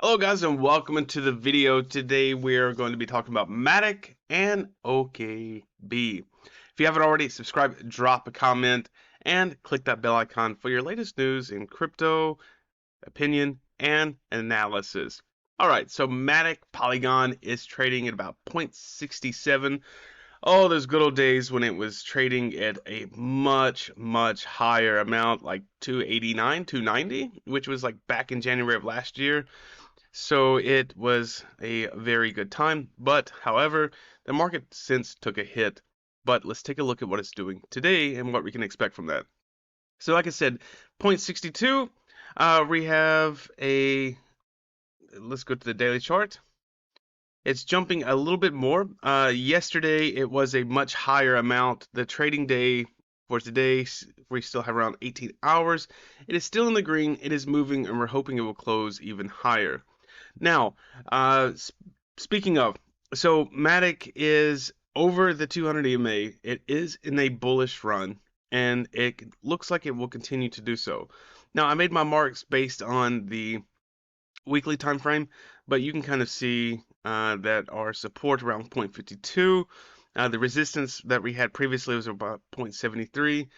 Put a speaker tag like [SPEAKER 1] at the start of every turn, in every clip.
[SPEAKER 1] Hello guys and welcome into the video. Today we're going to be talking about MATIC and OKB. If you haven't already, subscribe, drop a comment, and click that bell icon for your latest news in crypto, opinion, and analysis. Alright, so MATIC Polygon is trading at about 0.67. Oh, those good old days when it was trading at a much higher amount, like 289, 290, which was like back in January of last year. So it was a very good time, but however, the market since took a hit. But let's take a look at what it's doing today and what we can expect from that. So like I said, 0.62, we have let's go to the daily chart. It's jumping a little bit more. Yesterday it was a much higher amount. The trading day for today, we still have around 18 hours. It is still in the green. It is moving, and we're hoping it will close even higher. Now, speaking of, so MATIC is over the 200 EMA. It is in a bullish run, and it looks like it will continue to do so. Now, I made my marks based on the weekly time frame, but you can kind of see that our support around 0.52. The resistance that we had previously was about 0.73,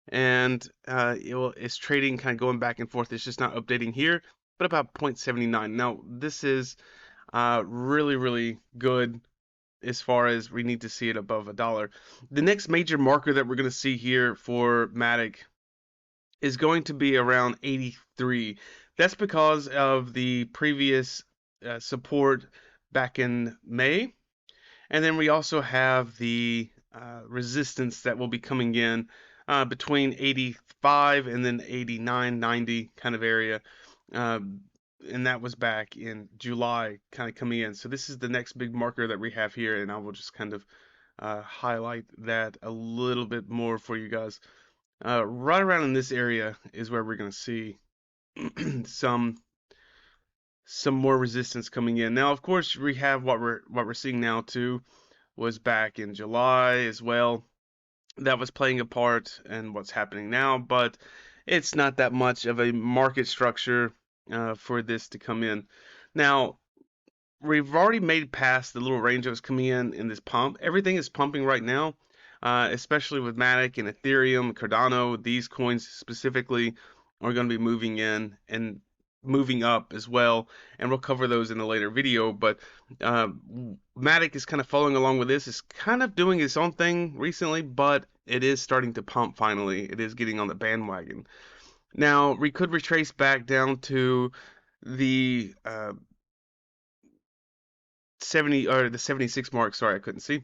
[SPEAKER 1] and it's trading kind of going back and forth. It's just not updating here, but about 0.79. Now, this is really good as far as we need to see it above $1. The next major marker that we're going to see here for MATIC is going to be around 83. That's because of the previous support back in May. And then we also have the resistance that will be coming in between 85 and then 89, 90 kind of area. And that was back in July kind of coming in. So this is the next big marker that we have here, and I will just kind of highlight that a little bit more for you guys. Right around in this area is where we're going to see some more resistance coming in. Now, of course, we have what we're seeing now too was back in July as well. That was playing a part in what's happening now, but it's not that much of a market structure for this to come in. Now, we've already made past the little range that was coming in this pump. Everything is pumping right now, especially with MATIC and Ethereum, Cardano. These coins specifically are going to be moving in and moving up as well, and we'll cover those in a later video. But MATIC is kind of following along with this. It's kind of doing its own thing recently, but it is starting to pump finally. It is getting on the bandwagon. Now, we could retrace back down to the 70 or the 76 mark. Sorry, I couldn't see.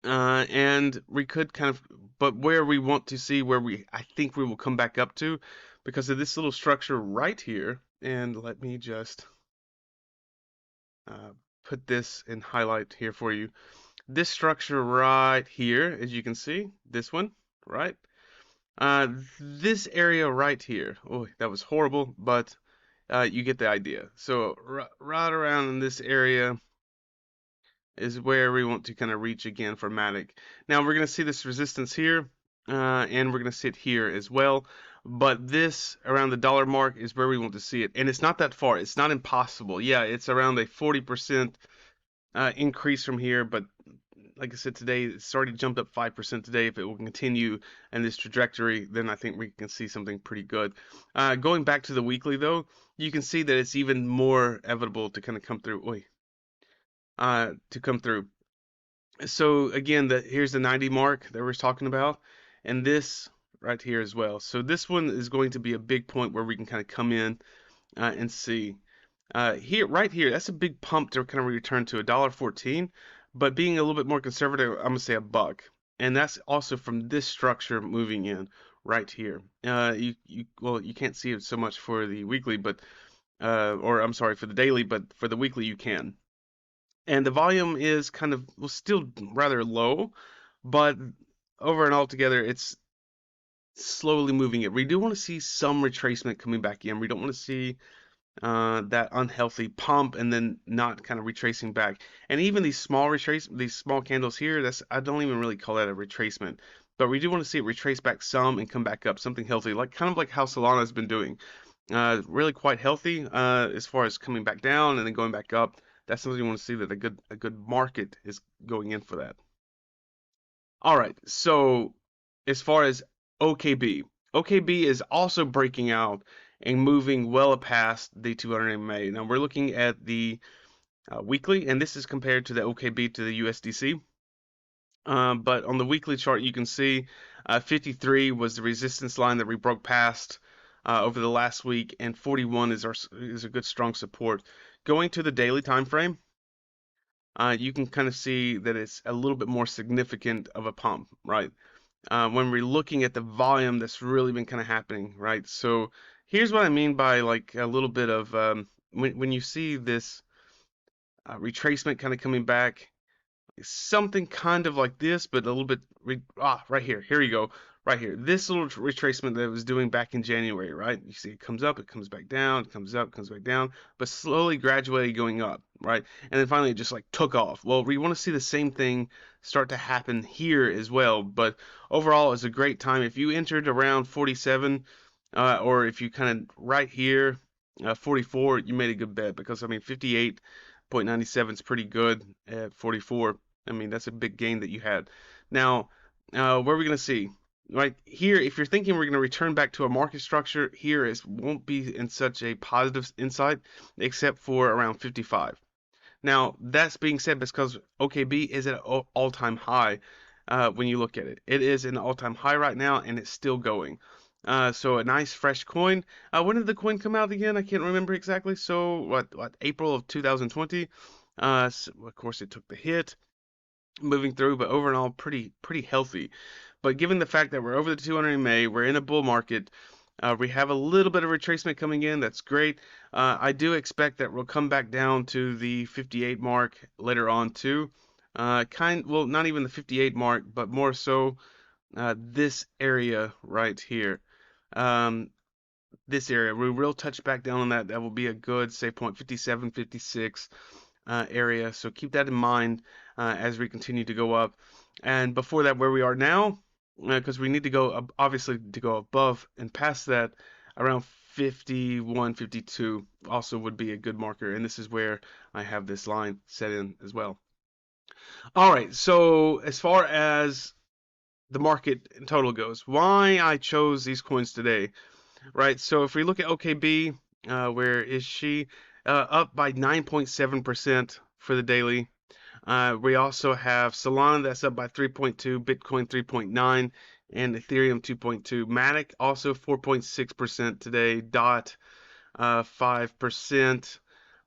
[SPEAKER 1] And we could kind of, but where we want to see where I think we will come back up to because of this little structure right here. And let me just put this in highlight here for you. This structure right here, as you can see, this one, right? This area right here. Oh, that was horrible, but you get the idea. So right around in this area is where we want to kind of reach again for MATIC. Now we're going to see this resistance here, and we're going to see it here as well. But this around the dollar mark is where we want to see it, and it's not that far. It's not impossible. Yeah, it's around a 40% increase from here, but like I said today, it's already jumped up 5% today. If it will continue in this trajectory, then I think we can see something pretty good. Going back to the weekly though, you can see that it's even more inevitable to kind of come through. To come through. So again, here's the 90 mark that we're talking about, and this right here as well. So this one is going to be a big point where we can kind of come in and see. Right here, that's a big pump to kind of return to $1.14, but being a little bit more conservative, I'm gonna say $1, and that's also from this structure moving in right here. You can't see it so much for the weekly, but or I'm sorry for the daily, but for the weekly you can. And the volume is kind of still rather low, but over and altogether, it's slowly moving it. We do want to see some retracement coming back in. We don't want to see that unhealthy pump and then not kind of retracing back. And even these small candles here, I don't even really call that a retracement. But we do want to see it retrace back some and come back up, something healthy, like kind of like how Solana has been doing. really quite healthy as far as coming back down and then going back up. That's something you want to see, that a good market is going in for that. All right, so as far as OKB, OKB is also breaking out and moving well past the 200 MA. Now we're looking at the weekly, and this is compared to the OKB to the USDC. But on the weekly chart, you can see 53 was the resistance line that we broke past over the last week, and 41 is a good strong support. Going to the daily time frame, you can kind of see that it's a little bit more significant of a pump, right? When we're looking at the volume that's really been kind of happening, right? So here's what I mean by like a little bit of when you see this retracement kind of coming back, something kind of like this, but a little bit right here. Here you go, right here. This little retracement that it was doing back in January, right? You see it comes up, it comes back down, it comes up, comes back down, but slowly, gradually going up, right? And then finally, it just like took off. Well, we want to see the same thing start to happen here as well. But overall, it's a great time if you entered around 47, or if you kind of right here, 44, you made a good bet, because I mean 58.97 is pretty good at 44. I mean, that's a big gain that you had. Now, where are we going to see? Right here, if you're thinking we're going to return back to a market structure, here is won't be in such a positive insight, except for around 55. Now, that's being said because OKB is at an all-time high when you look at it. It is an all-time high right now, and it's still going. So a nice fresh coin. When did the coin come out again? I can't remember exactly. So what April of 2020. So of course, it took the hit moving through, but overall pretty healthy. But given the fact that we're over the 200 MA, we're in a bull market, we have a little bit of retracement coming in. That's great. I do expect that we'll come back down to the 58 mark later on too. Well, not even the 58 mark, but more so this area right here. This area, we will touch back down on that. That will be a good save point, 57, 56 area. So keep that in mind as we continue to go up. And before that, where we are now, because we need to go obviously to go above and past that, around 51, 52 also would be a good marker. And this is where I have this line set in as well. All right, so as far as the market in total goes, why I chose these coins today, right? So if we look at OKB, where is she? Up by 9.7% for the daily. We also have Solana that's up by 3.2, Bitcoin 3.9, and Ethereum 2.2. MATIC also 4.6% today. DOT 5%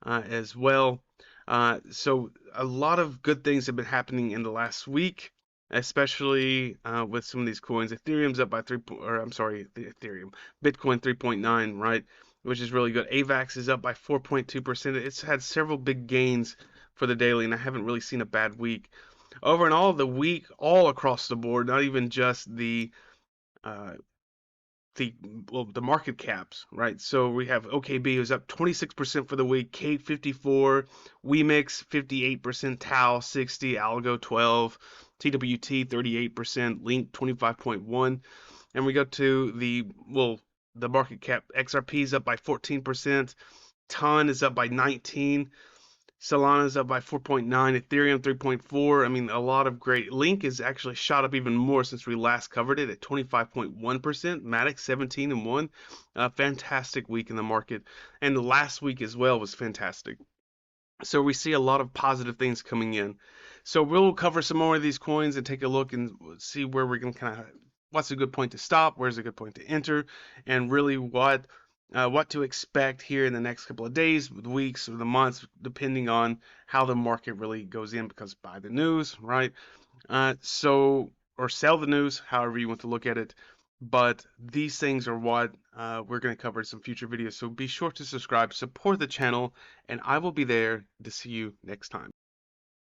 [SPEAKER 1] as well. So a lot of good things have been happening in the last week, especially with some of these coins. Ethereum's up by Bitcoin 3.9, right? Which is really good. AVAX is up by 4.2%. It's had several big gains for the daily, and I haven't really seen a bad week. Over in all the week, all across the board, not even just the market caps, right? So we have OKB who's up 26% for the week, Kate 54, Wemix 58%, Tau 60, Algo 12, TWT 38%, Link 25.1, and we go to the market cap. XRP is up by 14%, Ton is up by 19. Solana is up by 4.9, Ethereum 3.4. I mean, a lot of great. Link is actually shot up even more since we last covered it at 25.1%. MATIC 17 and 1. Fantastic week in the market. And the last week as well was fantastic. So we see a lot of positive things coming in. So we'll cover some more of these coins and take a look and see where we're going to kind of, what's a good point to stop, where's a good point to enter, and really what to expect here in the next couple of days, the weeks, or the months, depending on how the market really goes in, because buy the news, right? Or sell the news, however you want to look at it. But these things are what we're going to cover in some future videos. So be sure to subscribe, support the channel, and I will be there to see you next time.